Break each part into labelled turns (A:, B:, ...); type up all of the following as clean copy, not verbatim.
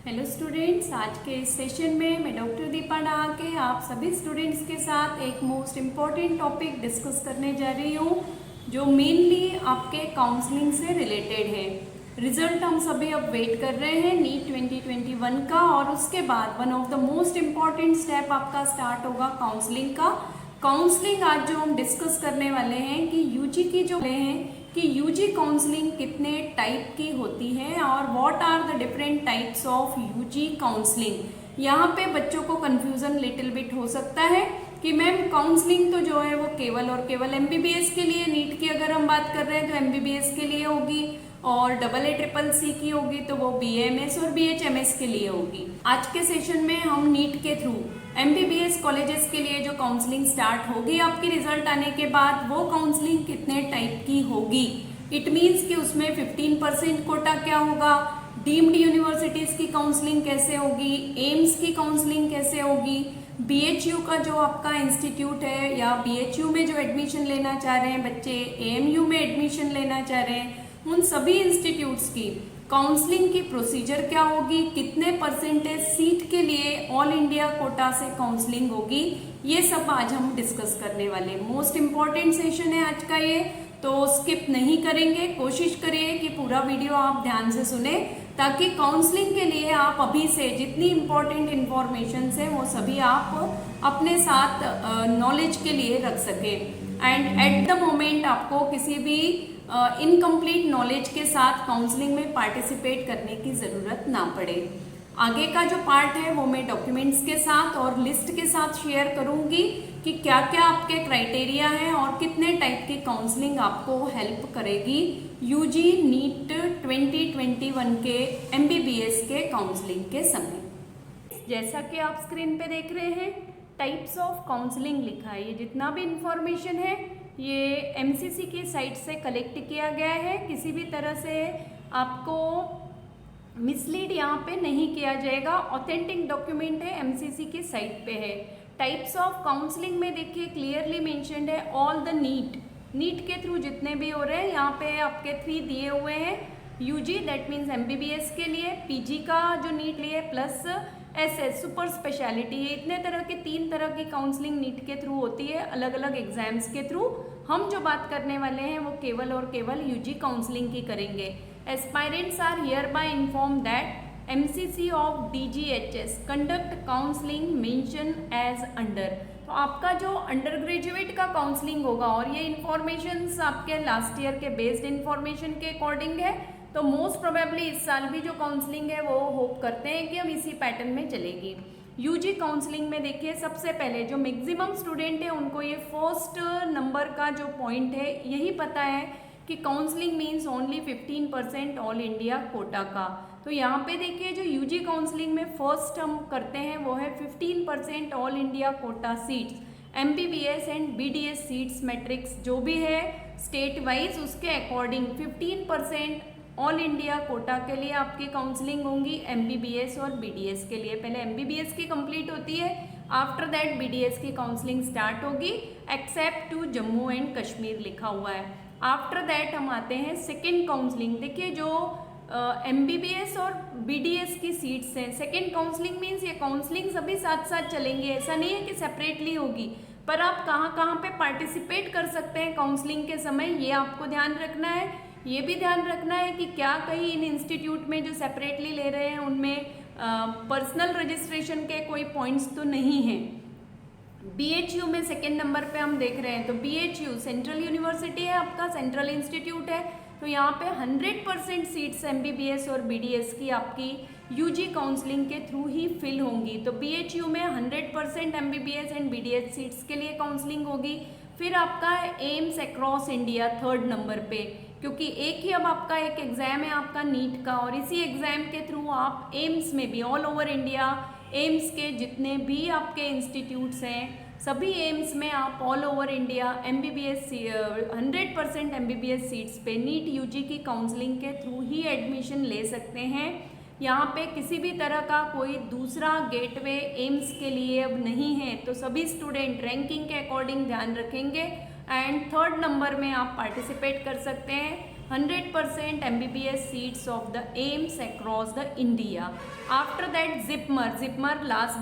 A: Hello students, आज के इस सेशन में मैं डॉक्टर दीपा डहाके आप सभी स्टूडेंट्स के साथ एक मोस्ट इम्पॉर्टेंट टॉपिक डिस्कस करने जा रही हूँ जो मेनली आपके काउंसलिंग से रिलेटेड है। रिजल्ट हम सभी अब वेट कर रहे हैं नीट 2021 का, और उसके बाद one of the most important step आपका स्टार्ट होगा काउंसलिंग का। काउंसलिंग आज जो हम डिस्कस करने वाले हैं कि यूजी की जो हैं कि यूजी काउंसलिंग कितने टाइप की होती है और what are the different types of UG counselling. यहाँ पे बच्चों को कंफ्यूजन लिटिल बिट हो सकता है कि मैम काउंसलिंग तो जो है वो केवल और केवल एमबीबीएस के लिए, नीट की अगर हम बात कर रहे हैं तो एमबीबीएस के लिए होगी, और AA-CCC की होगी तो वो BAMS और BHMS के लिए होगी। आज के सेशन में हम नीट के थ्रू एमबीबीएस कॉलेजेस के लिए जो काउंसलिंग स्टार्ट होगी आपकी रिजल्ट आने के बाद, वो काउंसलिंग कितने टाइप की होगी। इट मीन्स कि उसमें 15% कोटा क्या होगा, डीम्ड यूनिवर्सिटीज की काउंसलिंग कैसे होगी, एम्स की काउंसलिंग कैसे होगी, BHU का जो आपका इंस्टीट्यूट है या BHU में जो एडमिशन लेना चाह रहे हैं बच्चे, AMU में एडमिशन लेना चाह रहे हैं, उन सभी इंस्टीट्यूट्स की काउंसलिंग की प्रोसीजर क्या होगी, कितने परसेंटेज सीट के लिए ऑल इंडिया कोटा से काउंसलिंग होगी, ये सब आज हम डिस्कस करने वाले। मोस्ट इम्पॉर्टेंट सेशन है आज का ये, तो स्किप नहीं करेंगे। कोशिश करिए कि पूरा वीडियो आप ध्यान से सुने ताकि काउंसलिंग के लिए आप अभी से जितनी इम्पोर्टेंट इंफॉर्मेशन है वो सभी आप अपने साथ नॉलेज के लिए रख सके, एंड एट द मोमेंट आपको किसी भी इनकम्प्लीट नॉलेज के साथ काउंसलिंग में पार्टिसिपेट करने की ज़रूरत ना पड़े। आगे का जो पार्ट है वो मैं डॉक्यूमेंट्स के साथ और लिस्ट के साथ शेयर करूंगी कि क्या क्या आपके क्राइटेरिया हैं और कितने टाइप की काउंसलिंग आपको हेल्प करेगी यूजी नीट 2021 के एमबीबीएस के काउंसलिंग के समय। जैसा कि आप स्क्रीन पे देख रहे हैं, टाइप्स ऑफ काउंसलिंग लिखा है। ये जितना भी इंफॉर्मेशन है ये एमसीसी की साइट से कलेक्ट किया गया है, किसी भी तरह से आपको मिसलीड यहाँ पे नहीं किया जाएगा। ऑथेंटिक डॉक्यूमेंट है, एमसीसी की साइट पे है। टाइप्स ऑफ काउंसलिंग में देखिए क्लियरली मेंशन्ड है ऑल द नीट के थ्रू जितने भी हो रहे हैं, यहाँ पे आपके 3 दिए हुए हैं। यूजी दैट मीन्स एमबीबीएस के लिए, पीजी का जो नीट लिए, प्लस SS सुपर स्पेशलिटी है। इतने तरह के 3 तरह की काउंसलिंग नीट के थ्रू होती है, अलग अलग एग्जाम्स के थ्रू। हम जो बात करने वाले हैं वो केवल और केवल यूजी काउंसलिंग की करेंगे। Aspirants are hereby inform that MCC of DGHS conduct counselling mention as under. तो आपका जो अंडर ग्रेजुएट का काउंसलिंग होगा, और ये इन्फॉर्मेशन आपके लास्ट ईयर के बेस्ड इन्फॉर्मेशन के अकॉर्डिंग है, तो मोस्ट प्रोबेबली इस साल भी जो काउंसलिंग है वो होप करते हैं कि हम इसी पैटर्न में चलेगी। यूजी काउंसलिंग में देखिए सबसे पहले जो मैक्सिमम स्टूडेंट है उनको ये फर्स्ट नंबर का जो पॉइंट है यही पता है कि counselling means only 15% all India quota का। तो यहाँ पे देखिए जो यूजी काउंसलिंग में फर्स्ट हम करते हैं वो है 15% all India quota seats, MBBS and BDS seats matrix जो भी है स्टेट वाइज उसके अकॉर्डिंग 15% ऑल इंडिया कोटा के लिए आपकी काउंसलिंग होंगी एमबीबीएस और बीडीएस के लिए। पहले एमबीबीएस की कंप्लीट होती है, आफ्टर दैट बीडीएस की काउंसलिंग स्टार्ट होगी, except to Jammu and Kashmir लिखा हुआ है। आफ्टर दैट हम आते हैं सेकेंड काउंसलिंग। देखिए जो एमबीबीएस और बीडीएस की सीट्स हैं, सेकेंड काउंसलिंग मीन्स ये काउंसलिंग सभी साथ साथ चलेंगे, ऐसा नहीं है कि सेपरेटली होगी, पर आप कहाँ कहाँ पे पार्टिसिपेट कर सकते हैं काउंसलिंग के समय ये आपको ध्यान रखना है। ये भी ध्यान रखना है कि क्या कहीं इन इंस्टीट्यूट में जो सेपरेटली ले रहे हैं उनमें पर्सनल रजिस्ट्रेशन के कोई पॉइंट्स तो नहीं हैं। BHU में सेकेंड नंबर पे हम देख रहे हैं, तो BHU सेंट्रल यूनिवर्सिटी है, आपका सेंट्रल इंस्टीट्यूट है, तो यहाँ पे 100% सीट्स एमबीबीएस और बीडीएस की आपकी यूजी काउंसलिंग के थ्रू ही फिल होंगी। तो BHU में 100% एमबीबीएस एंड बीडीएस सीट्स के लिए काउंसलिंग होगी। फिर आपका AIIMS across India third number पे, क्योंकि एक ही अब आपका एक एग्जाम है आपका नीट का, और इसी एग्जाम के थ्रू आप एम्स में भी ऑल ओवर इंडिया एम्स के जितने भी आपके इंस्टीट्यूट्स हैं सभी एम्स में आप all over India MBBS 100% MBBS seats पे नीट यूजी की काउंसलिंग के थ्रू ही एडमिशन ले सकते हैं। यहाँ पे किसी भी तरह का कोई दूसरा गेटवे एम्स के लिए अब नहीं है, तो सभी स्टूडेंट रैंकिंग के अकॉर्डिंग ध्यान रखेंगे एंड थर्ड नंबर में आप पार्टिसिपेट कर सकते हैं। 100% MBBS seats of the AIIMS across the India. After that JIPMER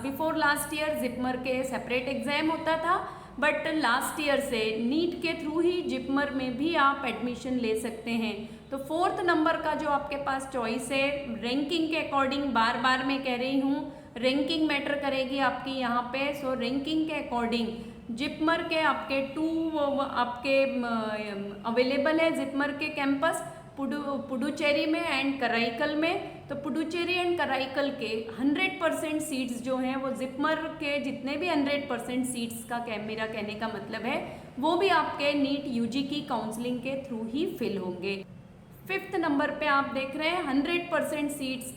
A: before last year JIPMER के सेपरेट एग्जाम होता था, बट लास्ट ईयर से नीट के थ्रू ही जिपमर में भी आप एडमिशन ले सकते हैं। तो 4th नंबर का जो आपके पास चॉइस है रैंकिंग के अकॉर्डिंग, बार बार मैं कह रही हूँ रैंकिंग मैटर करेगी आपकी यहाँ पे। सो रैंकिंग के अकॉर्डिंग जिपमर के आपके 2 आपके अवेलेबल है जिपमर के कैंपस पुडुचेरी में एंड कराईकल में। तो पुडुचेरी एंड कराईकल के 100% सीट्स जो हैं वो जिपमर के जितने भी 100% सीट्स का मेरा कहने का मतलब है वो भी आपके नीट यूजी की काउंसलिंग के थ्रू ही फिल होंगे। 5th नंबर पे आप देख रहे हैं 100% सीट्स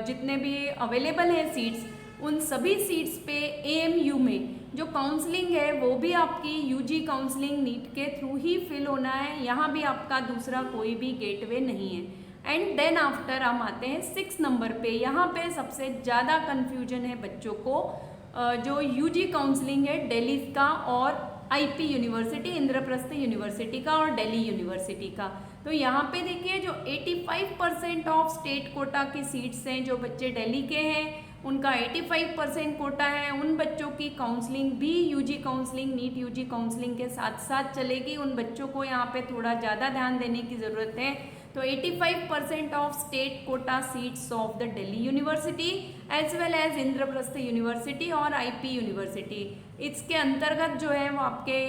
A: जितने भी अवेलेबल हैं सीट्स, उन सभी सीट्स पे AMU में जो काउंसलिंग है वो भी आपकी यूजी काउंसलिंग नीट के थ्रू ही फिल होना है। यहाँ भी आपका दूसरा कोई भी गेटवे नहीं है। एंड देन आफ्टर हम आते हैं 6 नंबर पे। यहाँ पे सबसे ज़्यादा कन्फ्यूजन है बच्चों को जो यूजी काउंसलिंग है दिल्ली का और IP यूनिवर्सिटी, इंद्रप्रस्थ यूनिवर्सिटी का और दिल्ली यूनिवर्सिटी का। तो यहाँ पे देखिए जो 85% ऑफ स्टेट कोटा की सीट्स हैं, जो बच्चे दिल्ली के हैं उनका 85% कोटा है, उन बच्चों की काउंसलिंग भी UG counselling NEET UG counselling के साथ साथ चलेगी। उन बच्चों को यहाँ पे थोड़ा ज़्यादा ध्यान देने की ज़रूरत है। तो 85% of state quota seats of the Delhi university as well as Indraprastha university और IP यूनिवर्सिटी, इसके अंतर्गत जो है वो आपके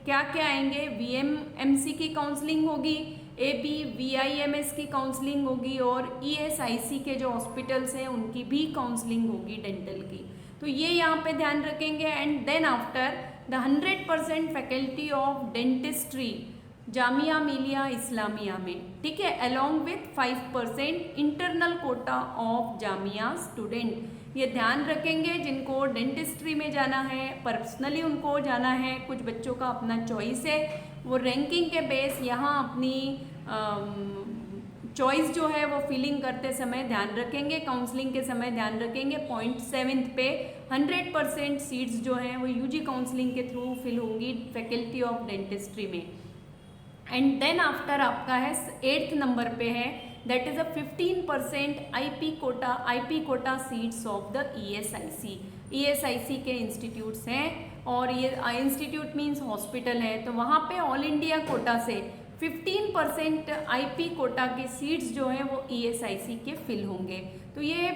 A: क्या क्या आएंगे, VMMC की काउंसलिंग होगी, AB VIMS की काउंसलिंग होगी और ESIC के जो हॉस्पिटल्स हैं उनकी भी काउंसलिंग होगी डेंटल की। तो ये यहाँ पे ध्यान रखेंगे। And then after the 100% faculty of dentistry Jamia Millia Islamia में, ठीक है, along with 5% internal quota of Jamia student. ये ध्यान रखेंगे जिनको डेंटिस्ट्री में जाना है, पर्सनली उनको जाना है, कुछ बच्चों का अपना चॉइस है, वो रैंकिंग के बेस यहाँ अपनी चॉइस जो है वो फिलिंग करते समय ध्यान रखेंगे, काउंसलिंग के समय ध्यान रखेंगे। पॉइंट 7 पे 100% सीट्स जो हैं वो यूजी काउंसलिंग के थ्रू फिल होंगी फैकल्टी ऑफ डेंटिस्ट्री में। एंड देन आफ्टर आपका है 8th नंबर पे है that is a 15% IP Kota seats of the ESIC के इंस्टीट्यूट्स हैं और ये इंस्टीट्यूट मीन्स हॉस्पिटल है। तो वहाँ पे ऑल इंडिया कोटा से 15% IP कोटा की सीट्स जो हैं वो ESIC के फिल होंगे। तो ये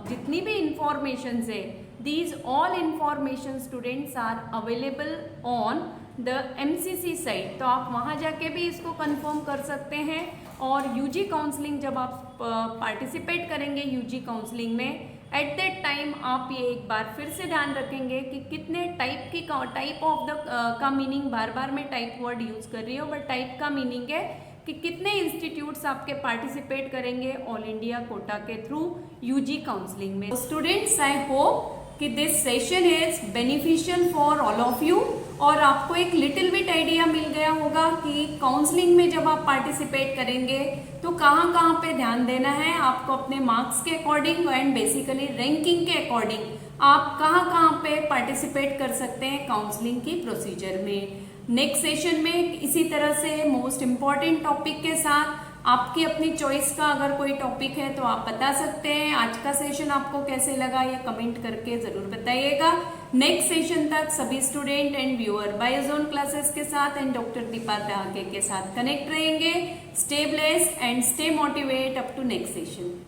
A: जितनी भी इंफॉर्मेशन है these all information students are available on the MCC site. तो आप वहाँ जाके भी इसको कंफर्म कर सकते हैं। और यूजी काउंसलिंग जब आप पार्टिसिपेट करेंगे यूजी काउंसलिंग में, एट दैट टाइम आप ये एक बार फिर से ध्यान रखेंगे कि कितने टाइप ऑफ द का मीनिंग, बार बार मैं टाइप वर्ड यूज़ कर रही हूँ बट टाइप का मीनिंग है कि कितने इंस्टीट्यूट्स आपके पार्टिसिपेट करेंगे ऑल इंडिया कोटा के थ्रू यूजी काउंसलिंग में। स्टूडेंट्स आई होप कि this session is beneficial for all of you और आपको एक लिटिल बिट आइडिया मिल गया होगा कि काउंसलिंग में जब आप पार्टिसिपेट करेंगे तो कहाँ कहाँ पे ध्यान देना है आपको अपने मार्क्स के अकॉर्डिंग एंड बेसिकली रैंकिंग के अकॉर्डिंग आप कहाँ कहाँ पे पार्टिसिपेट कर सकते हैं काउंसलिंग की प्रोसीजर में। नेक्स्ट सेशन में इसी तरह से मोस्ट इम्पॉर्टेंट टॉपिक के साथ आपकी अपनी चॉइस का अगर कोई टॉपिक है तो आप बता सकते हैं। आज का सेशन आपको कैसे लगा ये कमेंट करके ज़रूर बताइएगा। नेक्स्ट सेशन तक सभी student and viewer Biozone classes के साथ एंड डॉक्टर दीपा दहागे के साथ कनेक्ट रहेंगे। Stay blessed and stay motivate up to next session.